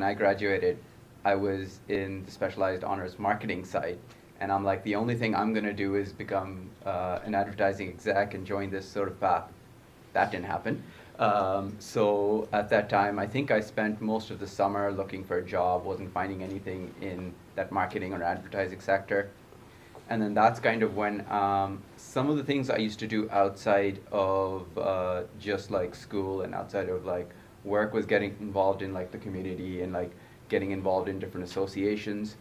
when I graduated, I was in the specialized honors marketing side. And I'm like, the only thing I'm going to do is become an advertising exec and join this sort of path. That didn't happen. So at that time, I think I spent most of the summer looking for a job, wasn't finding anything in that marketing or advertising sector. And then that's kind of when some of the things I used to do outside of just like school and outside of like work was getting involved in like the community and like getting involved in different associations.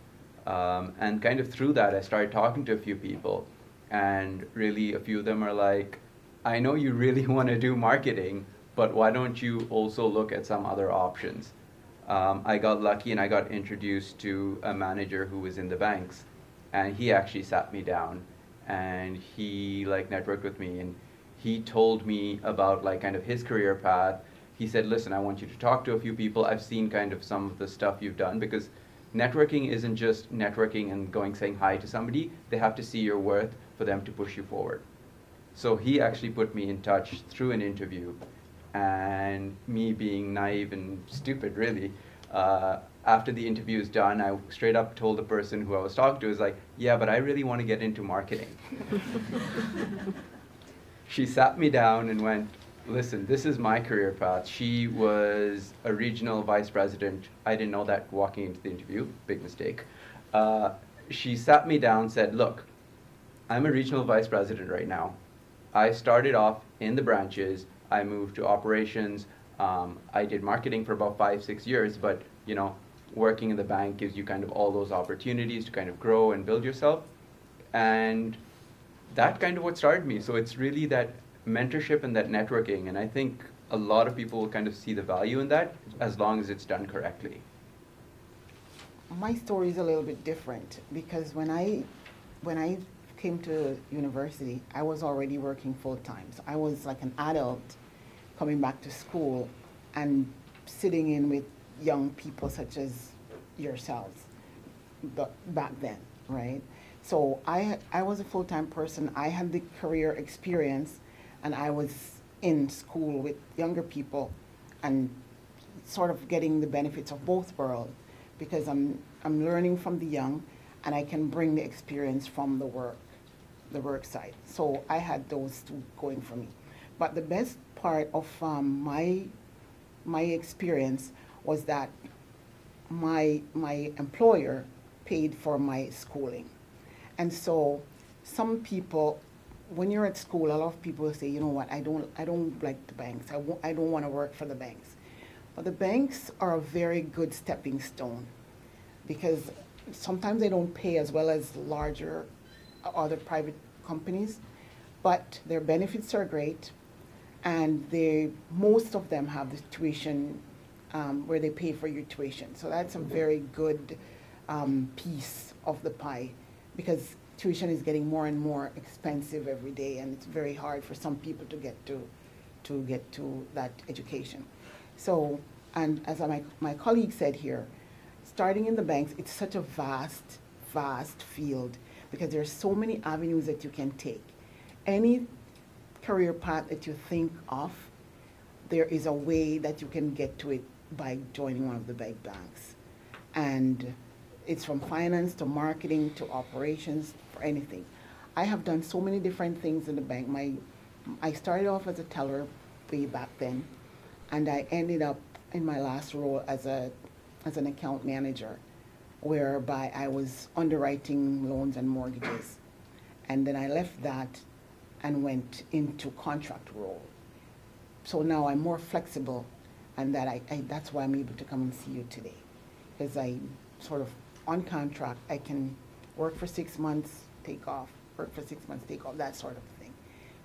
And kind of through that, I started talking to a few people. And really, a few of them are like, I know you really want to do marketing, but why don't you also look at some other options? I got lucky and I got introduced to a manager who was in the banks. And he actually sat me down and he like networked with me and he told me about like kind of his career path. He said, listen, I want you to talk to a few people. I've seen kind of some of the stuff you've done, because networking isn't just networking and going saying hi to somebody. They have to see your worth for them to push you forward. So he actually put me in touch through an interview, and me being naive and stupid really, after the interview is done, I straight up told the person who I was talking to, is like, yeah, but I really want to get into marketing. She sat me down and went, listen, this is my career path. She was a regional vice president. I didn't know that walking into the interview, big mistake. She sat me down and said, look, I'm a regional vice president right now. I started off in the branches. I moved to operations. I did marketing for about 5-6 years, but you know, working in the bank gives you kind of all those opportunities to kind of grow and build yourself. And that kind of what started me. So it's really that mentorship and that networking. And I think a lot of people will kind of see the value in that as long as it's done correctly. My story is a little bit different because when I came to university, I was already working full time. So I was like an adult coming back to school and sitting in with young people such as yourselves back then, right? So I was a full-time person. I had the career experience, and I was in school with younger people and sort of getting the benefits of both worlds, because I'm learning from the young and I can bring the experience from the work side. So I had those two going for me. But the best part of my experience was that my employer paid for my schooling. And so some people, when you're at school, a lot of people say, you know what, I don't like the banks. I don't want to work for the banks. But the banks are a very good stepping stone, because sometimes they don't pay as well as larger other private companies, but their benefits are great, and most of them have the tuition where they pay for your tuition. So that's a very good piece of the pie, because tuition is getting more and more expensive every day, and it's very hard for some people to get to that education. So, and as my colleague said here, starting in the banks, it's such a vast field, because there's so many avenues that you can take. Any career path that you think of, there is a way that you can get to it by joining one of the big banks. And it's from finance to marketing to operations, for anything. I have done so many different things in the bank. I started off as a teller way back then, and I ended up in my last role as an account manager, whereby I was underwriting loans and mortgages. And then I left that and went into contract role. So now I'm more flexible, and that's why I'm able to come and see you today. Because I sort of, on contract, I can work for 6 months, take off, work for 6 months, take off, that sort of thing.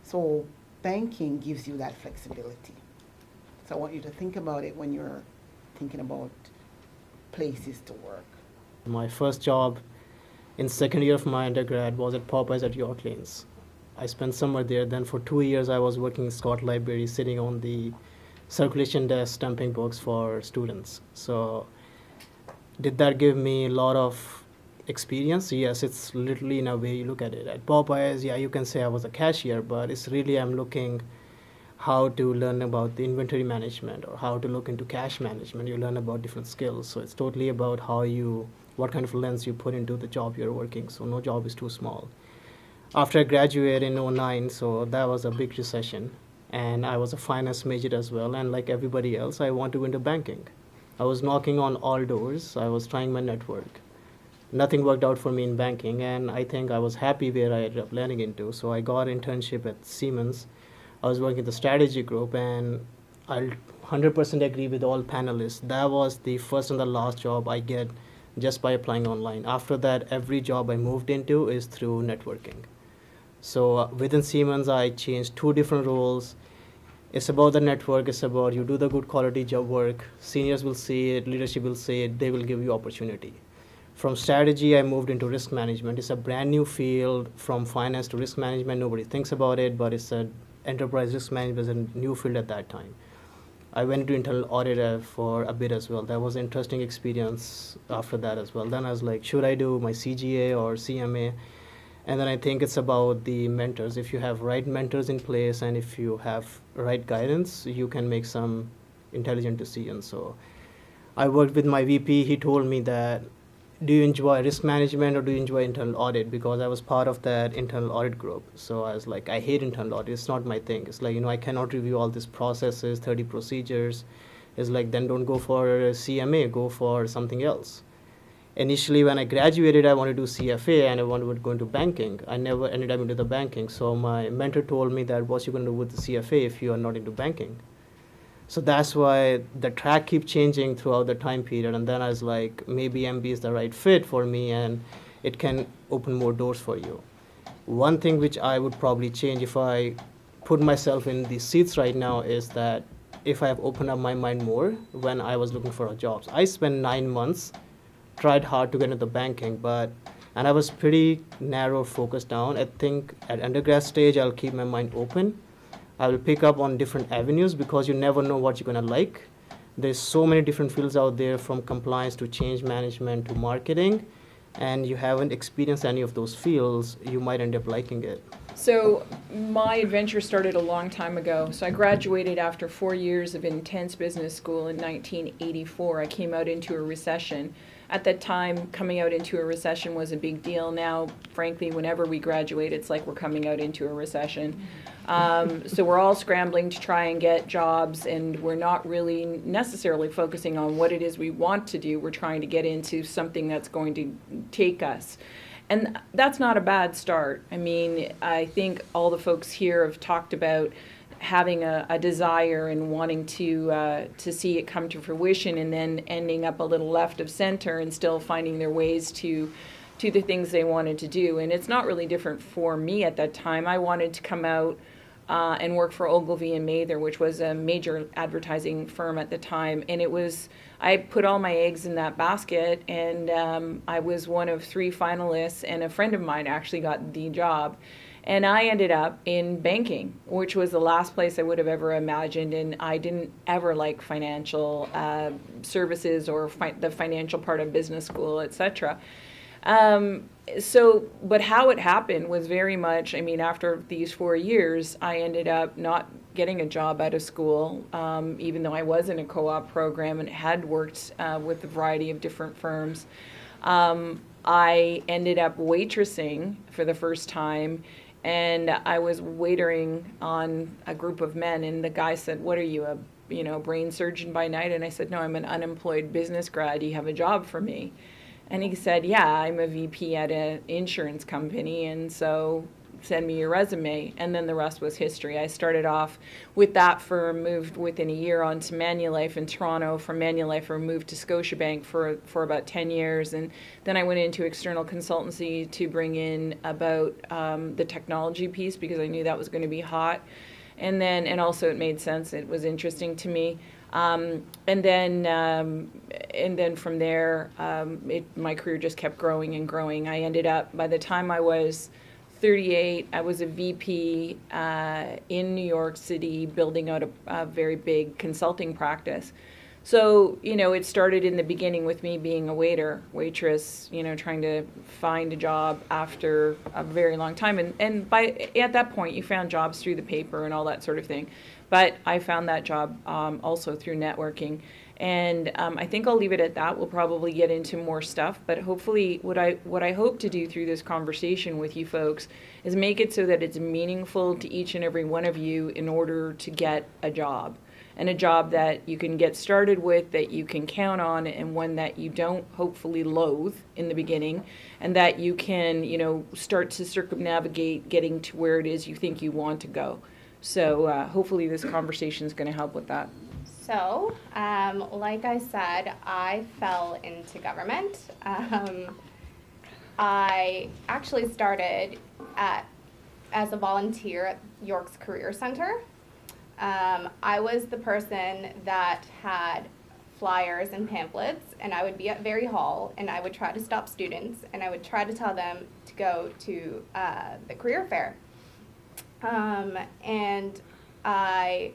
So banking gives you that flexibility. So I want you to think about it when you're thinking about places to work. My first job in second year of my undergrad was at Popeyes at York Lanes. I spent summer there. Then for 2 years I was working in Scott Library, sitting on the circulation desk stamping books for students. So did that give me a lot of experience? Yes, it's literally in a way you look at it. At Popeyes, yeah, you can say I was a cashier, but it's really I'm looking how to learn about the inventory management or how to look into cash management. You learn about different skills. So it's totally about what kind of lens you put into the job you're working. So no job is too small. After I graduated in '09, so that was a big recession. And I was a finance major as well. And like everybody else, I want to go into banking. I was knocking on all doors. I was trying my network. Nothing worked out for me in banking, and I think I was happy where I ended up landing into. So I got an internship at Siemens. I was working in the strategy group, and I'll 100% agree with all panelists. That was the first and the last job I get just by applying online. After that, every job I moved into is through networking. So within Siemens, I changed 2 different roles. It's about the network. It's about you do the good quality job work. Seniors will see it. Leadership will see it. They will give you opportunity. From strategy, I moved into risk management. It's a brand new field. From finance to risk management, nobody thinks about it, but it's an enterprise risk management is a new field at that time. I went to internal audit for a bit as well. That was an interesting experience after that as well. Then I was like, should I do my CGA or CMA? And then I think it's about the mentors. If you have right mentors in place and if you have right guidance, you can make some intelligent decisions. So I worked with my VP. He told me that, do you enjoy risk management or do you enjoy internal audit? Because I was part of that internal audit group. So I was like, I hate internal audit. It's not my thing. It's like, I cannot review all these processes, 30 procedures. It's like, then don't go for CMA, go for something else. Initially, when I graduated, I wanted to do CFA and I wanted to go into banking. I never ended up into the banking. So my mentor told me that, what's you going to do with the CFA if you are not into banking? So that's why the track keeps changing throughout the time period. And then I was like, maybe MBA is the right fit for me and it can open more doors for you. One thing which I would probably change if I put myself in these seats right now is that if I have opened up my mind more when I was looking for jobs. I spent 9 months, tried hard to get into the banking, and I was pretty narrow, focused down. I think at undergrad stage, I'll keep my mind open. I will pick up on different avenues because you never know what you're going to like. There's so many different fields out there, from compliance to change management to marketing, and you haven't experienced any of those fields, you might end up liking it. So my adventure started a long time ago. So I graduated after 4 years of intense business school in 1984. I came out into a recession. At that time, coming out into a recession was a big deal. Now, frankly, whenever we graduate, it's like we're coming out into a recession. So we're all scrambling to try and get jobs, and we're not really necessarily focusing on what it is we want to do. We're trying to get into something that's going to take us. And that's not a bad start. I mean, I think all the folks here have talked about having a desire and wanting to see it come to fruition, and then ending up a little left of center and still finding their ways to the things they wanted to do. And it's not really different for me at that time. I wanted to come out and work for Ogilvy and Mather, which was a major advertising firm at the time. And I put all my eggs in that basket, and I was one of 3 finalists, and a friend of mine actually got the job. And I ended up in banking, which was the last place I would have ever imagined. And I didn't ever like financial services or the financial part of business school, etc. But how it happened was very much, I mean, after these 4 years, I ended up not getting a job out of school, even though I was in a co-op program and had worked with a variety of different firms. I ended up waitressing for the first time, and I was waitering on a group of men, and the guy said, "What are you, a brain surgeon by night?" And I said, "No, I'm an unemployed business grad. Do you have a job for me?" And he said, "Yeah, I'm a VP at an insurance company, and so send me your resume." And then the rest was history. I started off with that firm, moved within a year on to Manulife in Toronto. From Manulife, I moved to Scotiabank for about 10 years. And then I went into external consultancy to bring in about the technology piece, because I knew that was going to be hot. And also it made sense. It was interesting to me. And then from there, my career just kept growing and growing. I ended up, by the time I was 38, I was a VP in New York City, building out a very big consulting practice. So, it started in the beginning with me being a waitress, trying to find a job after a very long time. And at that point, you found jobs through the paper and all that sort of thing. But I found that job also through networking. And I think I'll leave it at that. We'll probably get into more stuff, but hopefully what I hope to do through this conversation with you folks is make it so that it's meaningful to each and every one of you in order to get a job. And a job that you can get started with, that you can count on, and one that you don't hopefully loathe in the beginning, and that you can, start to circumnavigate getting to where it is you think you want to go. So hopefully this conversation is going to help with that. So, like I said, I fell into government. I actually started as a volunteer at York's Career Center. I was the person that had flyers and pamphlets, and I would be at Very Hall, and I would try to stop students, and I would try to tell them to go to the career fair. And I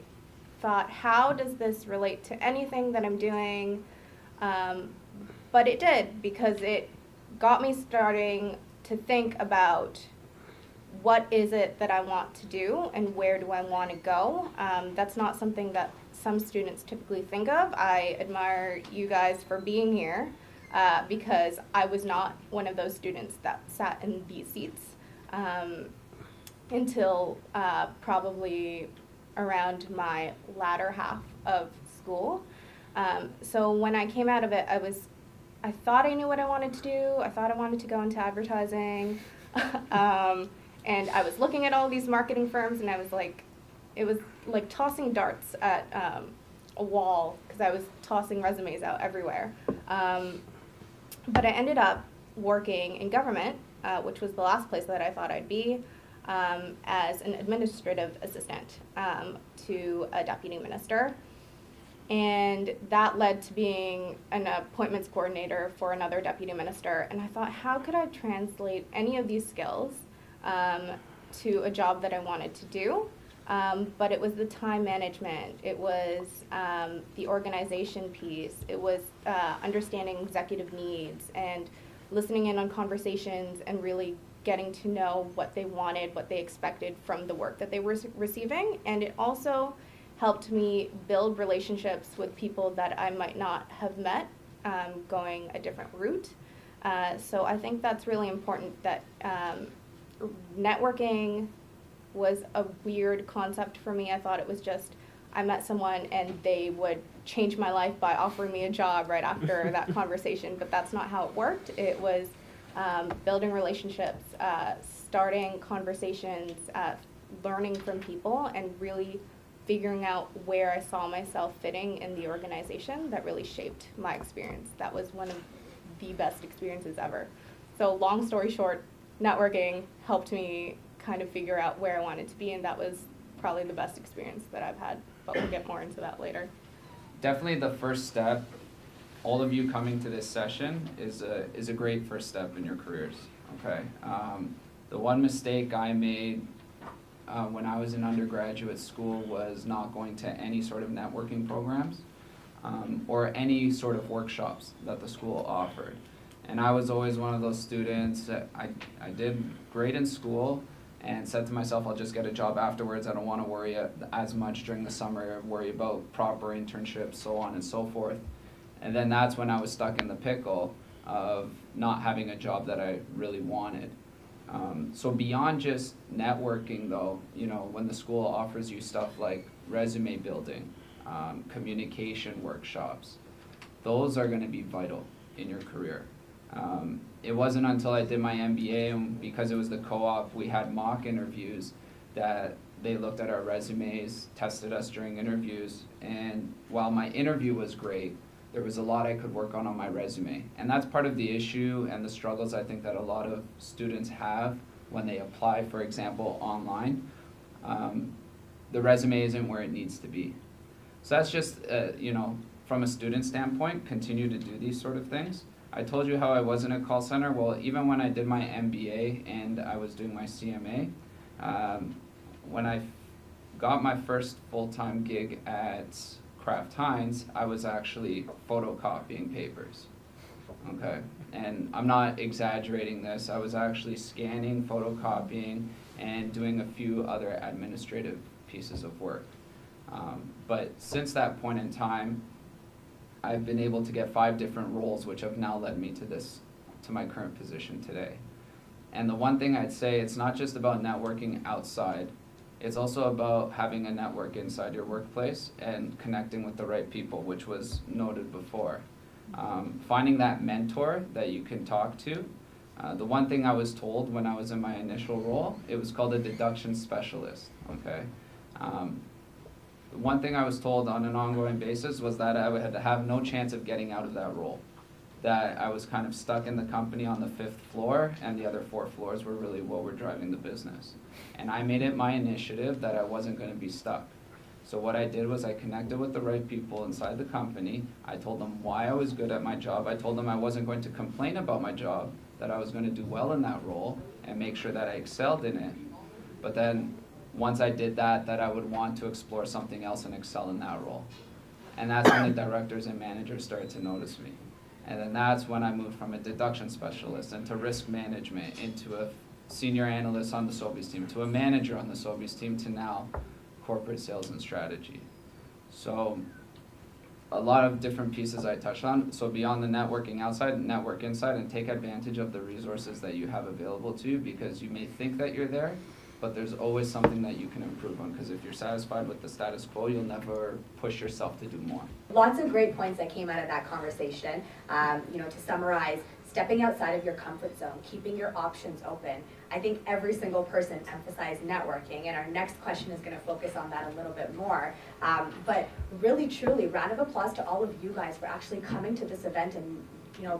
thought, how does this relate to anything that I'm doing? But it did, because it got me starting to think about what is it that I want to do and where do I want to go. That's not something that some students typically think of. I admire you guys for being here because I was not one of those students that sat in these seats until probably around my latter half of school. So when I came out of it, I thought I knew what I wanted to do. I thought I wanted to go into advertising. And I was looking at all these marketing firms, and I was like, it was like tossing darts at a wall, because I was tossing resumes out everywhere. But I ended up working in government, which was the last place that I thought I'd be, as an administrative assistant to a deputy minister. And that led to being an appointments coordinator for another deputy minister. And I thought, how could I translate any of these skills to a job that I wanted to do? But it was the time management, it was the organization piece, it was understanding executive needs and listening in on conversations and really getting to know what they wanted, what they expected from the work that they were receiving. And it also helped me build relationships with people that I might not have met going a different route. So I think that's really important, that networking was a weird concept for me. I thought it was just, I met someone and they would change my life by offering me a job right after that conversation, but that's not how it worked. It was building relationships, starting conversations, learning from people, and really figuring out where I saw myself fitting in the organization that really shaped my experience. That was one of the best experiences ever. So long story short, networking helped me kind of figure out where I wanted to be, and that was probably the best experience that I've had, but we'll get more into that later. Definitely the first step, all of you coming to this session is a great first step in your careers, okay? The one mistake I made when I was in undergraduate school was not going to any sort of networking programs or any sort of workshops that the school offered. And I was always one of those students that I did great in school and said to myself, I'll just get a job afterwards. I don't want to worry as much during the summer, worry about proper internships, so on and so forth. And then that's when I was stuck in the pickle of not having a job that I really wanted. So beyond just networking though, you know, when the school offers you stuff like resume building, communication workshops, those are going to be vital in your career. It wasn't until I did my MBA, and because it was the co-op, we had mock interviews that they looked at our resumes, tested us during interviews, and while my interview was great, there was a lot I could work on my resume. And that's part of the issue and the struggles I think that a lot of students have when they apply, for example, online. The resume isn't where it needs to be. So that's just, you know, from a student standpoint, continue to do these sort of things. I told you how I was in a call center. Well, even when I did my MBA and I was doing my CMA, when I got my first full-time gig at Kraft Heinz, I was actually photocopying papers, okay? And I'm not exaggerating this. I was actually scanning, photocopying, and doing a few other administrative pieces of work. But since that point in time, I've been able to get 5 different roles, which have now led me to my current position today. And the one thing I'd say, it's not just about networking outside, it's also about having a network inside your workplace and connecting with the right people, which was noted before. Finding that mentor that you can talk to. The one thing I was told when I was in my initial role, it was called a deduction specialist, okay? One thing I was told on an ongoing basis was that I would have no chance of getting out of that role. That I was kind of stuck in the company on the 5th floor, and the other 4 floors were really what were driving the business. And I made it my initiative that I wasn't going to be stuck. So what I did was I connected with the right people inside the company. I told them why I was good at my job. I told them I wasn't going to complain about my job, that I was going to do well in that role and make sure that I excelled in it. But then once I did that, I would want to explore something else and excel in that role. And that's when the directors and managers started to notice me. And then that's when I moved from a deduction specialist into risk management, into a senior analyst on the Sobeys team, to a manager on the Sobeys team, to now corporate sales and strategy. So a lot of different pieces I touched on. So beyond the networking outside, network inside, and take advantage of the resources that you have available to you, because you may think that you're there, but there's always something that you can improve on, because if you're satisfied with the status quo, you'll never push yourself to do more. Lots of great points that came out of that conversation. To summarize, stepping outside of your comfort zone, keeping your options open. I think every single person emphasized networking, and our next question is going to focus on that a little bit more. But really, truly, round of applause to all of you guys for actually coming to this event and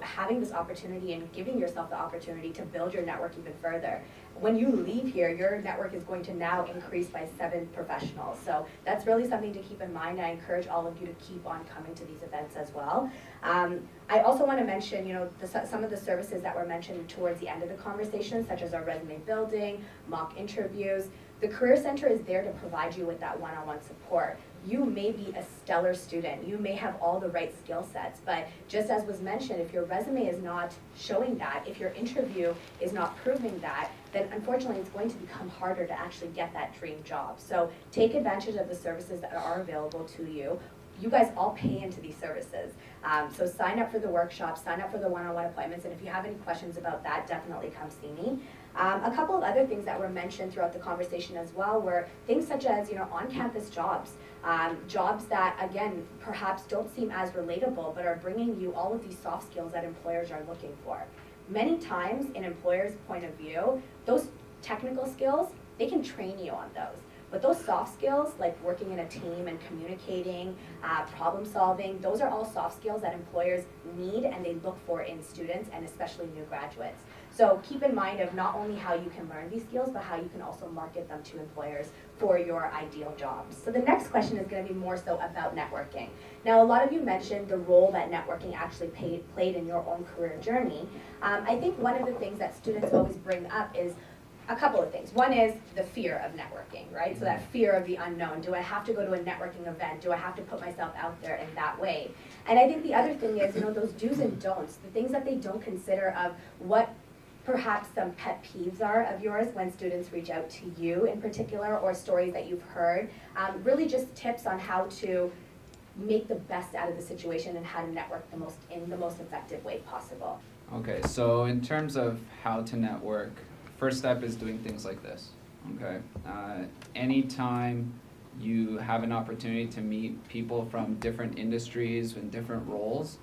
having this opportunity and giving yourself the opportunity to build your network even further. When you leave here, your network is going to now increase by 7 professionals. So that's really something to keep in mind. I encourage all of you to keep on coming to these events as well. I also want to mention, some of the services that were mentioned towards the end of the conversation, such as our resume building, mock interviews. The Career Center is there to provide you with that one-on-one support. You may be a stellar student, you may have all the right skill sets, but just as was mentioned, if your resume is not showing that, if your interview is not proving that, then unfortunately it's going to become harder to actually get that dream job. So take advantage of the services that are available to you. You guys all pay into these services. So sign up for the workshops, sign up for the one-on-one appointments, and if you have any questions about that, definitely come see me. A couple of other things that were mentioned throughout the conversation as well were things such as on-campus jobs. Jobs that, again, perhaps don't seem as relatable, but are bringing you all of these soft skills that employers are looking for. Many times, in employers' point of view, those technical skills, they can train you on those. But those soft skills, like working in a team and communicating, problem solving, those are all soft skills that employers need and they look for in students and especially new graduates. So keep in mind of not only how you can learn these skills, but how you can also market them to employers for your ideal jobs. So the next question is going to be more so about networking. Now, a lot of you mentioned the role that networking actually played in your own career journey. I think one of the things that students always bring up is a couple of things. One is the fear of networking, right? So that fear of the unknown. Do I have to go to a networking event? Do I have to put myself out there in that way? And I think the other thing is, those do's and don'ts, the things that they don't consider of what perhaps some pet peeves are of yours when students reach out to you in particular, or stories that you've heard. Really just tips on how to make the best out of the situation and how to network in the most effective way possible. Okay, so in terms of how to network, first step is doing things like this, okay? Anytime you have an opportunity to meet people from different industries and different roles,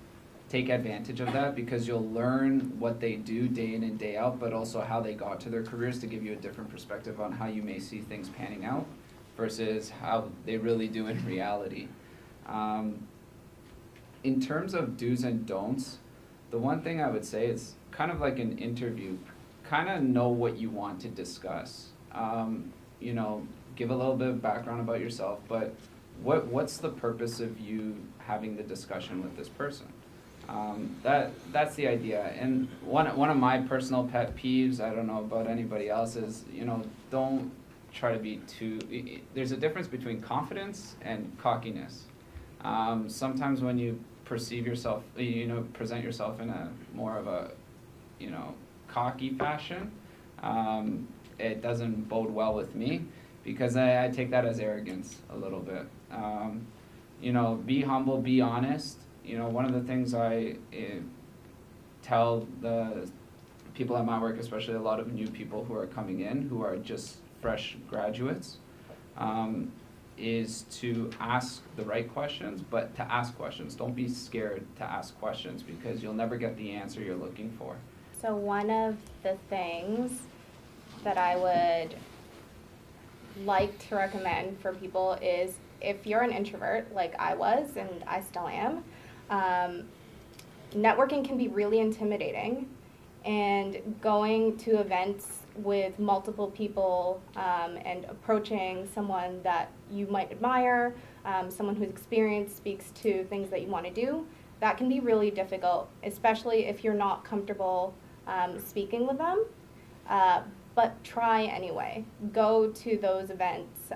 take advantage of that, because you'll learn what they do day in and day out, but also how they got to their careers to give you a different perspective on how you may see things panning out versus how they really do in reality. In terms of do's and don'ts, the one thing I would say is kind of like an interview. Kind of know what you want to discuss. Give a little bit of background about yourself, but what's the purpose of you having the discussion with this person? That's the idea. And one of my personal pet peeves, I don't know about anybody else, is don't try to be too. There's a difference between confidence and cockiness. Sometimes when you perceive yourself, present yourself in a more of a cocky fashion, it doesn't bode well with me. because I take that as arrogance a little bit. You know, be humble, be honest. You know, one of the things I tell the people at my work, especially a lot of new people who are coming in, who are just fresh graduates, is to ask the right questions, but to ask questions. Don't be scared to ask questions, because you'll never get the answer you're looking for. So one of the things that I would like to recommend for people is, if you're an introvert like I was and I still am, networking can be really intimidating, and going to events with multiple people and approaching someone that you might admire, someone whose experience speaks to things that you want to do, that can be really difficult, especially if you're not comfortable speaking with them. But try anyway. Go to those events.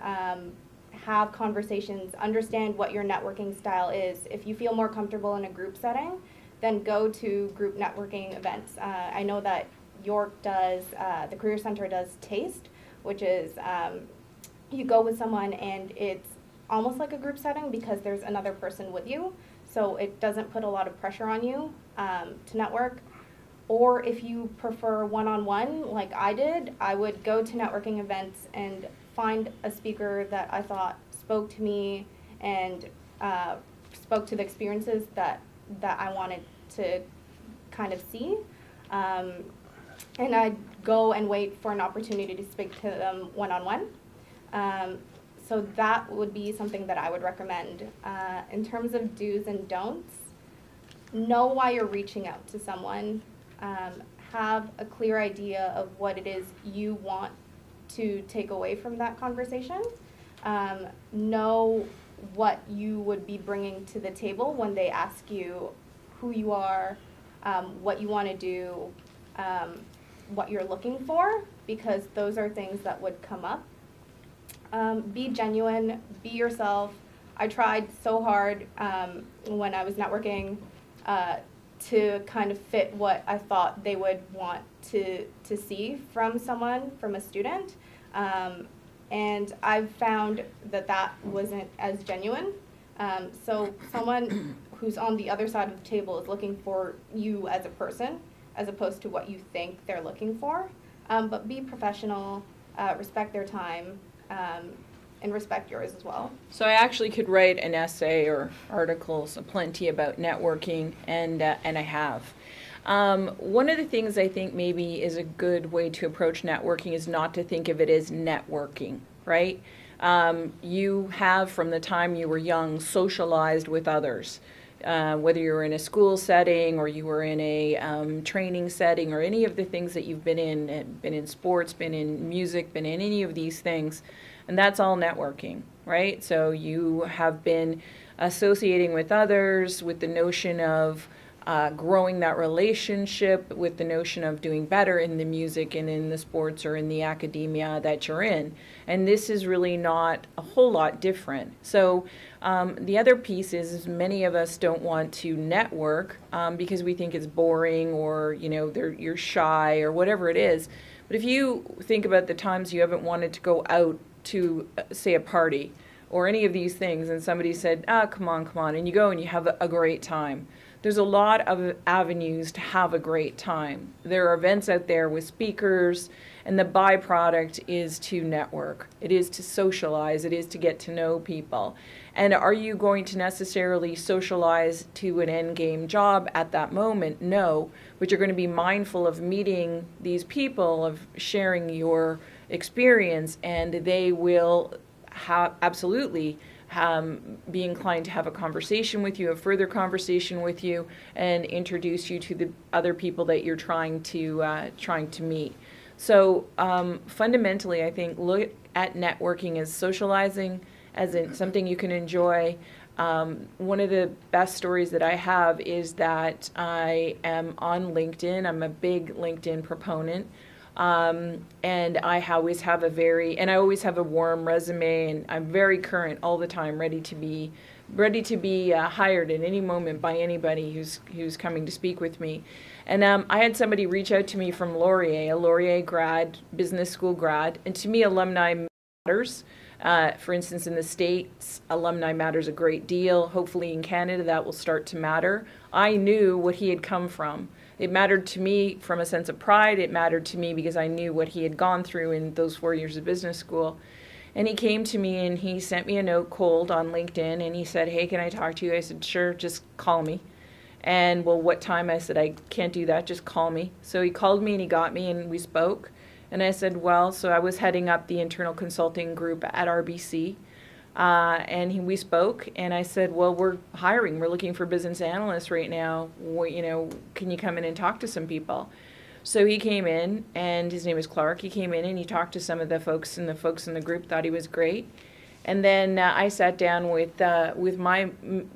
Have conversations. Understand what your networking style is. If you feel more comfortable in a group setting, then go to group networking events. I know that York does, the Career Center does TASTE, which is you go with someone and it's almost like a group setting because there's another person with you, so it doesn't put a lot of pressure on you to network. Or if you prefer one-on-one, like I did, I would go to networking events and find a speaker that I thought spoke to me and spoke to the experiences that I wanted to kind of see. And I'd go and wait for an opportunity to speak to them one-on-one. So that would be something that I would recommend. In terms of do's and don'ts, know why you're reaching out to someone. Have a clear idea of what it is you want to take away from that conversation. Know what you would be bringing to the table when they ask you who you are, what you want to do, what you're looking for, because those are things that would come up. Be genuine, be yourself. I tried so hard when I was networking to kind of fit what I thought they would want to see from someone, from a student. And I've found that that wasn't as genuine. So someone who's on the other side of the table is looking for you as a person, as opposed to what you think they're looking for. But be professional, respect their time, and respect yours as well. So I actually could write an essay or articles aplenty about networking, and I have. One of the things I think maybe is a good way to approach networking is not to think of it as networking, right? You have, from the time you were young, socialized with others. Whether you were in a school setting or you were in a training setting or any of the things that you've been in sports, been in music, been in any of these things, and that's all networking, right? So you have been associating with others with the notion of growing that relationship, with the notion of doing better in the music and in the sports or in the academia that you're in. And this is really not a whole lot different. So the other piece is many of us don't want to network because we think it's boring, or you're shy or whatever it is. But if you think about the times you haven't wanted to go out to, say, a party or any of these things, and somebody said, come on, and you go and you have a great time. There's a lot of avenues to have a great time. There are events out there with speakers, and the byproduct is to network. It is to socialize. It is to get to know people. And are you going to necessarily socialize to an end game job at that moment? No, but you're going to be mindful of meeting these people, of sharing your experience, and they will absolutely be inclined to have a conversation with you, a further conversation with you, and introduce you to the other people that you're trying to meet. So fundamentally, I think look at networking as socializing, as in something you can enjoy. One of the best stories that I have is that I am on LinkedIn. I'm a big LinkedIn proponent. And I always have a warm resume, and I'm very current all the time, ready to be hired at any moment by anybody who's coming to speak with me. And I had somebody reach out to me from Laurier, a Laurier grad, business school grad, and to me, alumni matters. For instance, in the States, alumni matters a great deal. Hopefully in Canada that will start to matter. I knew what he had come from. It mattered to me from a sense of pride. It mattered to me because I knew what he had gone through in those 4 years of business school. And he came to me and he sent me a note cold on LinkedIn and he said, hey, can I talk to you? I said, sure, just call me. And well, what time? I said, I can't do that, just call me. So he called me and he got me and we spoke. And I said, well, so I was heading up the internal consulting group at RBC. We spoke and I said, well, we're hiring, we're looking for business analysts right now. Can you come in and talk to some people? So he came in, and his name is Clark. He came in and he talked to some of the folks in the group thought he was great. And then I sat down with my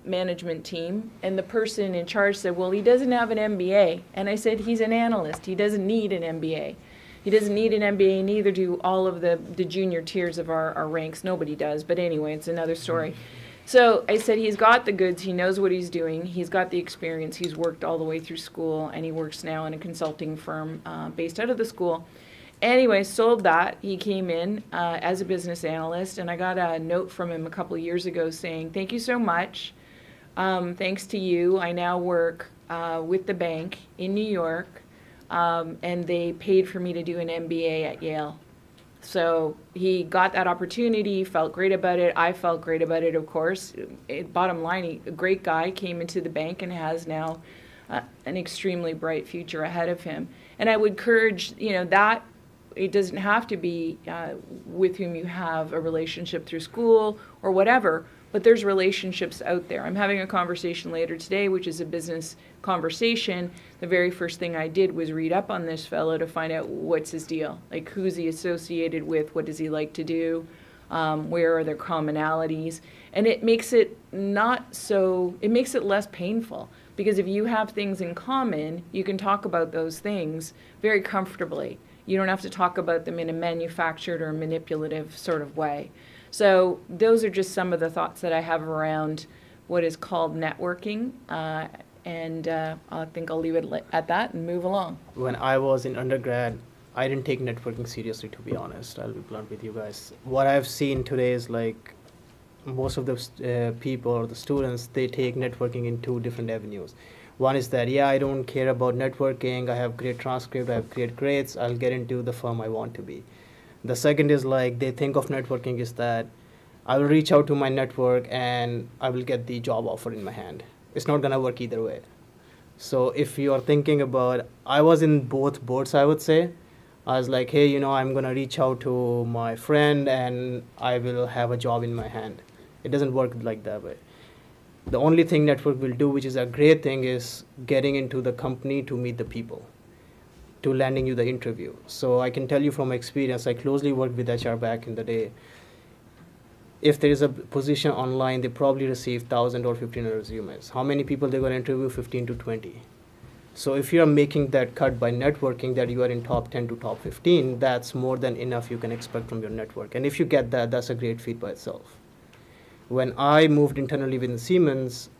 management team, and the person in charge said, well, he doesn't have an MBA. And I said, he's an analyst. He doesn't need an MBA. He doesn't need an MBA, neither do all of the junior tiers of our ranks. Nobody does, but anyway, it's another story. So I said, he's got the goods, he knows what he's doing, he's got the experience, he's worked all the way through school, and he works now in a consulting firm based out of the school. Anyway, sold that. He came in as a business analyst, and I got a note from him a couple of years ago saying, thank you so much. Thanks to you, I now work with the bank in New York, and they paid for me to do an MBA at Yale. So he got that opportunity, felt great about it. I felt great about it, of course. Bottom line, a great guy, came into the bank and has now an extremely bright future ahead of him. And I would encourage, that it doesn't have to be with whom you have a relationship through school or whatever, but there's relationships out there. I'm having a conversation later today, which is a business conversation. The very first thing I did was read up on this fellow to find out what's his deal. Like, who's he associated with? What does he like to do? Where are their commonalities? And it makes it it makes it less painful. Because if you have things in common, you can talk about those things very comfortably. You don't have to talk about them in a manufactured or manipulative sort of way. So those are just some of the thoughts that I have around what is called networking. I think I'll leave it at that and move along. When I was in undergrad, I didn't take networking seriously, to be honest. I'll be blunt with you guys. What I've seen today is like most of the people or the students, they take networking in two different avenues. One is that, I don't care about networking. I have great transcript. I have great grades. I'll get into the firm I want to be. The second is like they think of networking is that I will reach out to my network and I will get the job offer in my hand. It's not going to work either way. So if you are thinking about, I was in both boats, I would say. I was like, hey, I'm going to reach out to my friend and I will have a job in my hand. It doesn't work like that way. The only thing network will do, which is a great thing, is getting into the company to meet the people, to landing you the interview. So I can tell you from experience, I closely worked with HR back in the day. If there is a position online, they probably receive 1,000 or 1,500 resumes. How many people they're going to interview? 15 to 20. So if you're making that cut by networking, that you are in top 10 to top 15, that's more than enough you can expect from your network. And if you get that, that's a great feat by itself. When I moved internally within Siemens,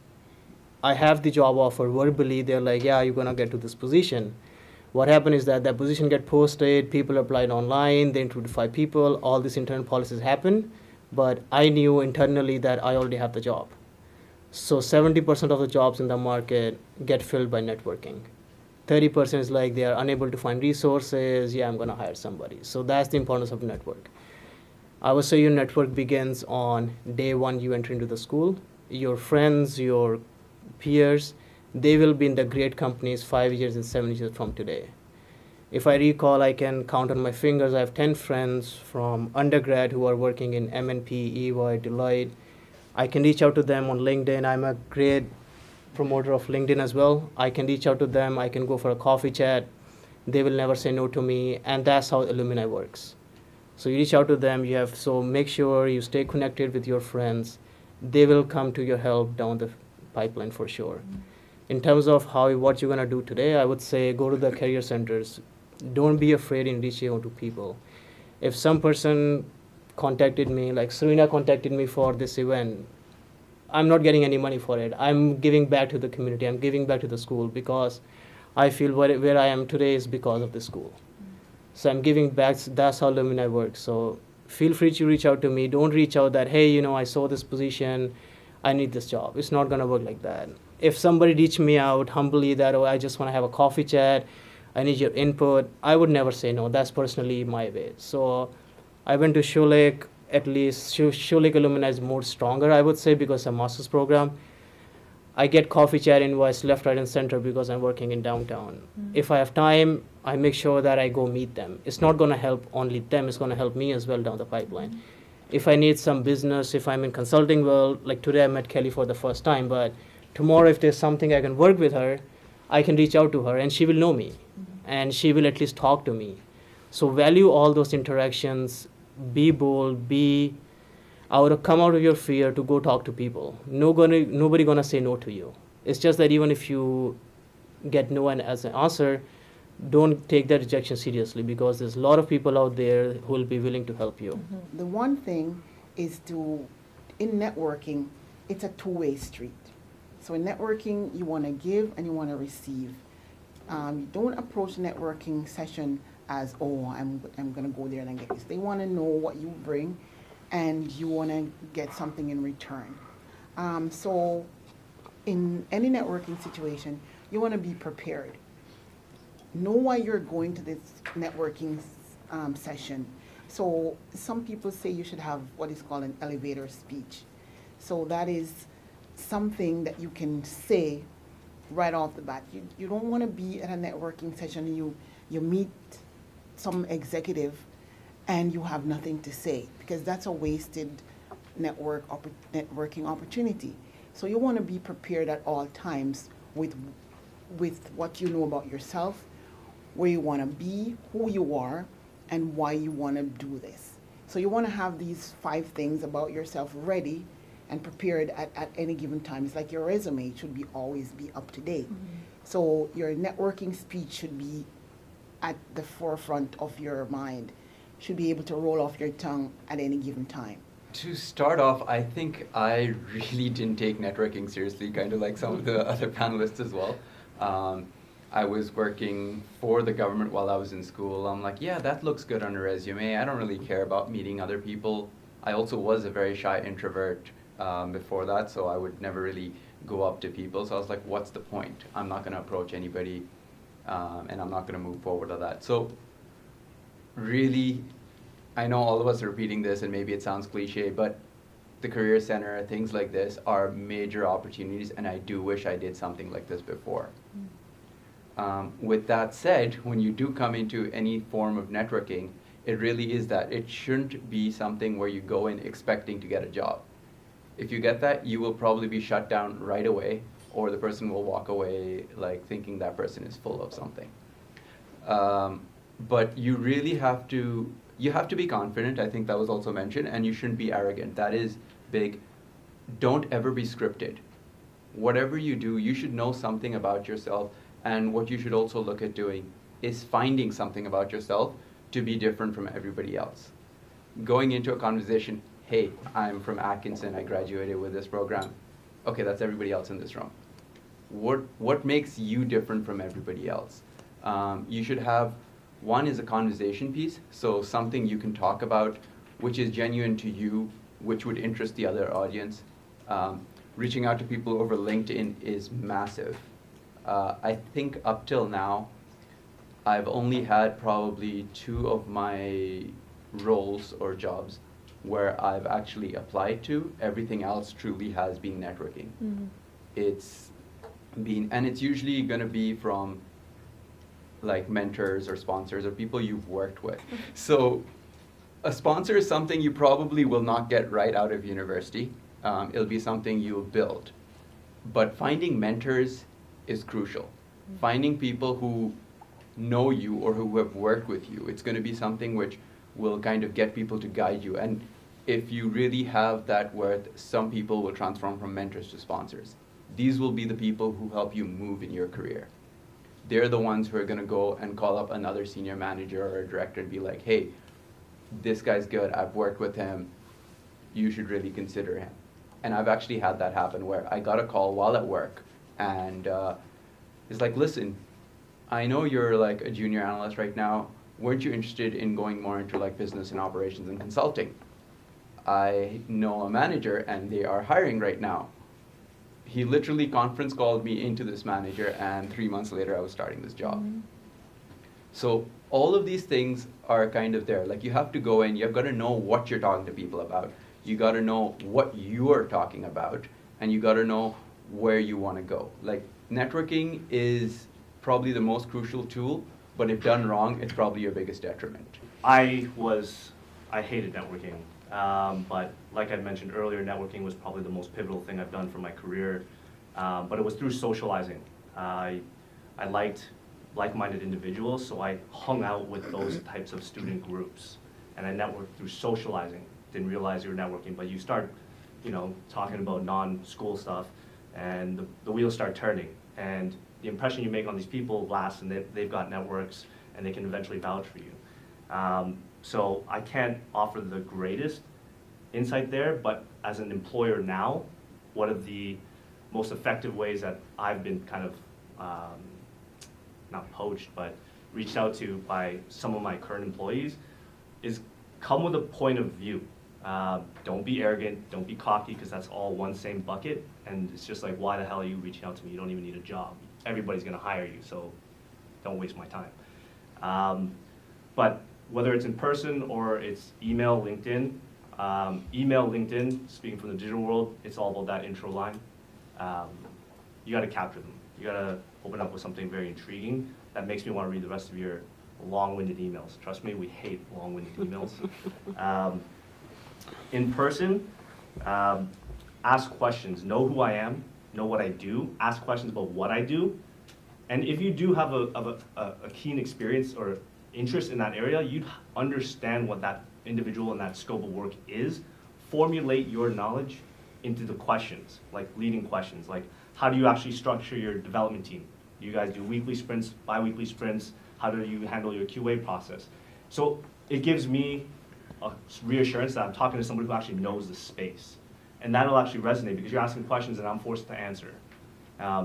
I have the job offer verbally. They're like, you're going to get to this position. What happened is that position get posted, people applied online, they interviewed 5 people, all these internal policies happened, but I knew internally that I already have the job. So 70% of the jobs in the market get filled by networking. 30% is like they are unable to find resources, I'm going to hire somebody. So that's the importance of network. I would say your network begins on day one you enter into the school. Your friends, your peers, they will be in the great companies 5 years and 7 years from today. If I recall, I can count on my fingers. I have 10 friends from undergrad who are working in MNP, EY, Deloitte. I can reach out to them on LinkedIn. I'm a great promoter of LinkedIn as well. I can reach out to them. I can go for a coffee chat. They will never say no to me. And that's how alumni works. So you reach out to them. So make sure you stay connected with your friends. They will come to your help down the pipeline for sure. In terms of what you're going to do today, I would say go to the career centers. Don't be afraid in reaching out to people. If some person contacted me, like Serena contacted me for this event, I'm not getting any money for it. I'm giving back to the community. I'm giving back to the school because I feel where I am today is because of the school. So I'm giving back. That's how alumni works. So feel free to reach out to me. Don't reach out that, hey, I saw this position, I need this job. It's not going to work like that. If somebody reached me out humbly that, oh, I just want to have a coffee chat, I need your input, I would never say no. That's personally my way. So I went to Schulich. At least Schulich alumni is more stronger, I would say, because it's a master's program. I get coffee chat invites left, right, and center because I'm working in downtown. If I have time, I make sure that I go meet them. It's not going to help only them. It's going to help me as well down the pipeline. If I need some business, if I'm in consulting world, like today I met Kelly for the first time, but tomorrow if there's something I can work with her, I can reach out to her and she will know me and she will at least talk to me. So value all those interactions, be bold, come out of your fear to go talk to people. Nobody gonna say no to you. It's just that even if you get no as an answer, don't take that rejection seriously because there's a lot of people out there who will be willing to help you. The one thing is in networking, it's a two-way street. So in networking, you want to give and you want to receive. Don't approach networking session as, oh, I'm going to go there and get this. They want to know what you bring and you want to get something in return. So in any networking situation, you want to be prepared. Know why you're going to this networking session. So some people say you should have what is called an elevator speech. So that is something that you can say right off the bat. You don't want to be at a networking session and you meet some executive and you have nothing to say, because that's a wasted networking opportunity. So you want to be prepared at all times with what you know about yourself, where you want to be, who you are, and why you want to do this. So you want to have these 5 things about yourself ready and prepared at any given time. It's like your resume should always be up to date. So your networking speech should be at the forefront of your mind, should be able to roll off your tongue at any given time. To start off, I think I really didn't take networking seriously, kind of like some of the other panelists as well. I was working for the government while I was in school. I'm like, yeah, that looks good on a resume. I don't really care about meeting other people. I also was a very shy introvert before that, so I would never really go up to people. So I was like, what's the point? I'm not going to approach anybody, and I'm not going to move forward on that. So really, I know all of us are repeating this, and maybe it sounds cliche, but the Career Center, things like this are major opportunities, and I do wish I did something like this before. With that said, when you do come into any form of networking, it really is that. It shouldn't be something where you go in expecting to get a job. If you get that, you will probably be shut down right away, or the person will walk away like thinking that person is full of something. But you really have to be confident. I think that was also mentioned, and you shouldn't be arrogant. That is big. Don't ever be scripted. Whatever you do, you should know something about yourself, and what you should also look at doing is finding something about yourself to be different from everybody else. Going into a conversation, hey, I'm from Atkinson, I graduated with this program. Okay, that's everybody else in this room. What makes you different from everybody else? You should have, one is a conversation piece, so something you can talk about which is genuine to you, which would interest the other audience. Reaching out to people over LinkedIn is massive. I think up till now, I've only had probably 2 of my roles or jobs where I've actually applied to. Everything else truly has been networking. It's usually going to be from like mentors or sponsors or people you've worked with. So a sponsor is something you probably will not get right out of university. It'll be something you'll build. But finding mentors is crucial. Finding people who know you or who have worked with you, it's going to be something which will kind of get people to guide you. And if you really have that worth, some people will transform from mentors to sponsors. These will be the people who help you move in your career. They're the ones who are going to go and call up another senior manager or a director and be like, hey, this guy's good, I've worked with him, you should really consider him. And I've actually had that happen where I got a call while at work, and it's like, listen, I know you're like a junior analyst right now, weren't you interested in going more into like business and operations and consulting? I know a manager and they are hiring right now. He literally conference called me into this manager, and 3 months later I was starting this job. So all of these things are kind of there. Like, you have to go in, you've got to know what you're talking to people about. You got to know what you are talking about, and you got to know where you want to go. Like, networking is probably the most crucial tool, but if done wrong, it's probably your biggest detriment. I hated networking, but like I mentioned earlier, networking was probably the most pivotal thing I've done for my career, but it was through socializing. I liked like-minded individuals, so I hung out with those types of student groups, and I networked through socializing. Didn't realize you were networking, but you start, talking about non-school stuff, and the wheels start turning, and the impression you make on these people lasts, and they've got networks, and they can eventually vouch for you. So I can't offer the greatest insight there, but as an employer now, one of the most effective ways that I've been kind of, not poached, but reached out to by some of my current employees is come with a point of view. Don't be arrogant, don't be cocky, because that's all one same bucket, and it's just like, why the hell are you reaching out to me? You don't even need a job. Everybody's gonna hire you, so don't waste my time. But whether it's in person or it's email, LinkedIn, speaking from the digital world, it's all about that intro line. You gotta capture them. You gotta open up with something very intriguing that makes me want to read the rest of your long-winded emails. Trust me, we hate long-winded emails. In person, ask questions. Know who I am, know what I do, ask questions about what I do. And if you do have a keen experience or interest in that area, you'd understand what that individual and that scope of work is. Formulate your knowledge into the questions, like leading questions, like how do you actually structure your development team? Do you guys do weekly sprints, bi-weekly sprints? How do you handle your QA process? So it gives me a reassurance that I'm talking to somebody who actually knows the space. And that'll actually resonate because you're asking questions and I'm forced to answer.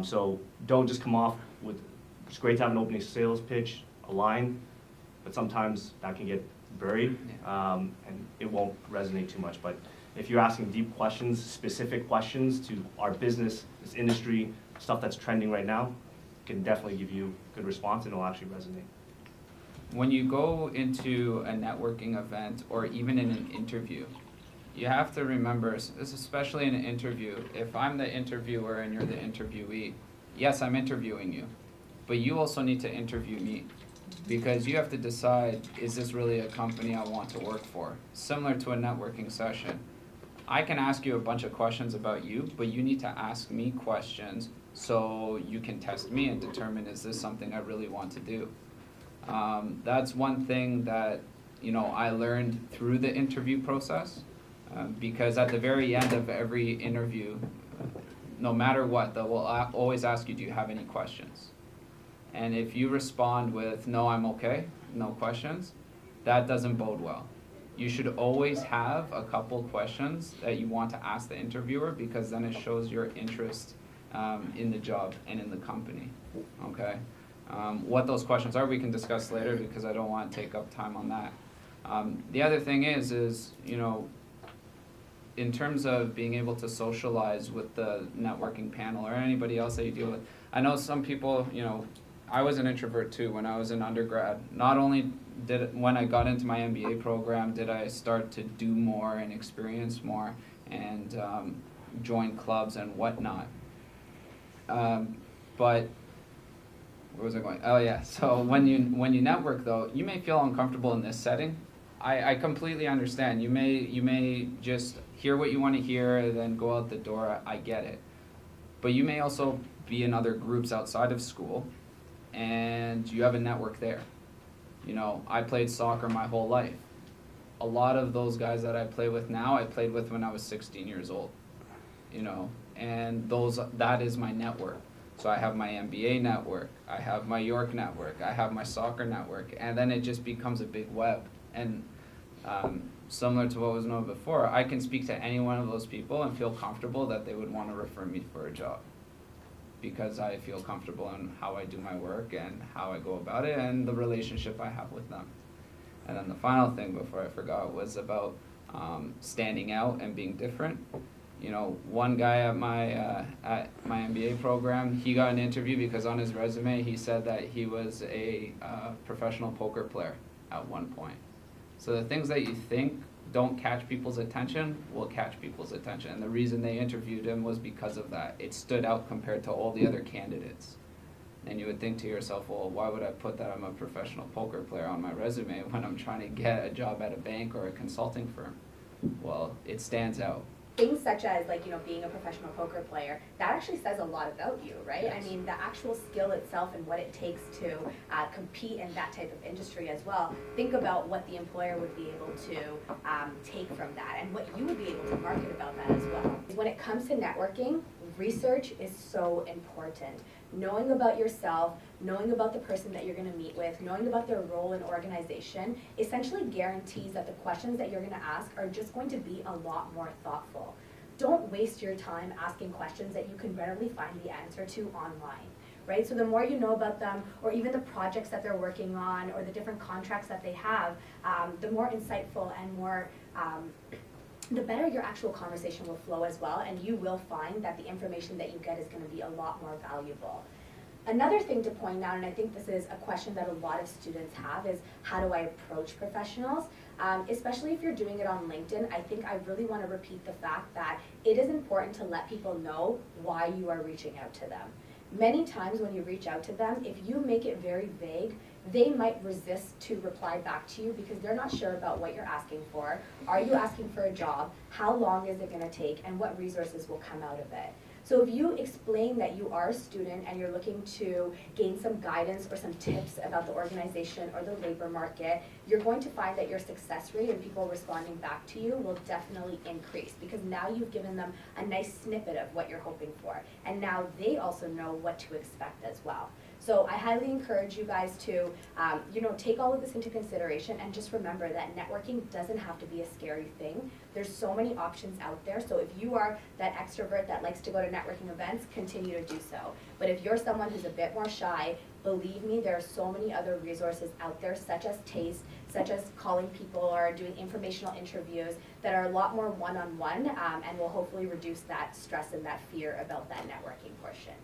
So don't just come off with, it's great to have an opening sales pitch, a line, but sometimes that can get buried and it won't resonate too much. But if you're asking deep questions, specific questions to our business, this industry, stuff that's trending right now, can definitely give you a good response and it'll actually resonate. When you go into a networking event or even in an interview, you have to remember, especially in an interview, if I'm the interviewer and you're the interviewee, yes, I'm interviewing you, but you also need to interview me because you have to decide, is this really a company I want to work for? Similar to a networking session. I can ask you a bunch of questions about you, but you need to ask me questions so you can test me and determine, is this something I really want to do? That's one thing that I learned through the interview process, because at the very end of every interview, no matter what, they will always ask you, do you have any questions? And if you respond with, no, I'm okay, no questions, that doesn't bode well. You should always have a couple questions that you want to ask the interviewer because then it shows your interest in the job and in the company, okay? What those questions are, we can discuss later because I don't want to take up time on that. The other thing is in terms of being able to socialize with the networking panel or anybody else that you deal with, I know some people, I was an introvert too when I was in undergrad. Not only when I got into my MBA program did I start to do more and experience more and join clubs and whatnot. But where was I going? Oh yeah, so when you network though, you may feel uncomfortable in this setting. I completely understand. You may just hear what you want to hear, then go out the door. I get it. But you may also be in other groups outside of school, and you have a network there. I played soccer my whole life. A lot of those guys that I play with now, I played with when I was 16 years old. And that is my network. So I have my MBA network, I have my York network, I have my soccer network, and then it just becomes a big web. And similar to what was known before, I can speak to any one of those people and feel comfortable that they would want to refer me for a job because I feel comfortable in how I do my work and how I go about it and the relationship I have with them. And then the final thing before I forgot was about standing out and being different. You know, one guy at my MBA program, he got an interview because on his resume he said that he was a professional poker player at one point. So the things that you think don't catch people's attention will catch people's attention. And the reason they interviewed him was because of that. It stood out compared to all the other candidates. And you would think to yourself, well, why would I put that I'm a professional poker player on my resume when I'm trying to get a job at a bank or a consulting firm? Well, it stands out. Things such as, like, you know, being a professional poker player, that actually says a lot about you, right? Yes. I mean, the actual skill itself and what it takes to compete in that type of industry as well. Think about what the employer would be able to take from that and what you would be able to market about that as well. When it comes to networking, research is so important. Knowing about yourself, knowing about the person that you're going to meet with, knowing about their role in organization, essentially guarantees that the questions that you're going to ask are just going to be a lot more thoughtful. Don't waste your time asking questions that you can readily find the answer to online, right? So the more you know about them, or even the projects that they're working on, or the different contracts that they have, the more insightful and more the better your actual conversation will flow as well, and you will find that the information that you get is going to be a lot more valuable. Another thing to point out, and I think this is a question that a lot of students have, is how do I approach professionals? Especially if you're doing it on LinkedIn, I think I really want to repeat the fact that it is important to let people know why you are reaching out to them. Many times when you reach out to them, if you make it very vague, they might resist to reply back to you because they're not sure about what you're asking for. Are you asking for a job? How long is it going to take? And what resources will come out of it? So if you explain that you are a student and you're looking to gain some guidance or some tips about the organization or the labor market, you're going to find that your success rate and people responding back to you will definitely increase, because now you've given them a nice snippet of what you're hoping for. And now they also know what to expect as well. So I highly encourage you guys to, take all of this into consideration, and just remember that networking doesn't have to be a scary thing. There's so many options out there. So if you are that extrovert that likes to go to networking events, continue to do so. But if you're someone who's a bit more shy, believe me, there are so many other resources out there, such as Taste, such as calling people or doing informational interviews that are a lot more one-on-one, and will hopefully reduce that stress and that fear about that networking portion.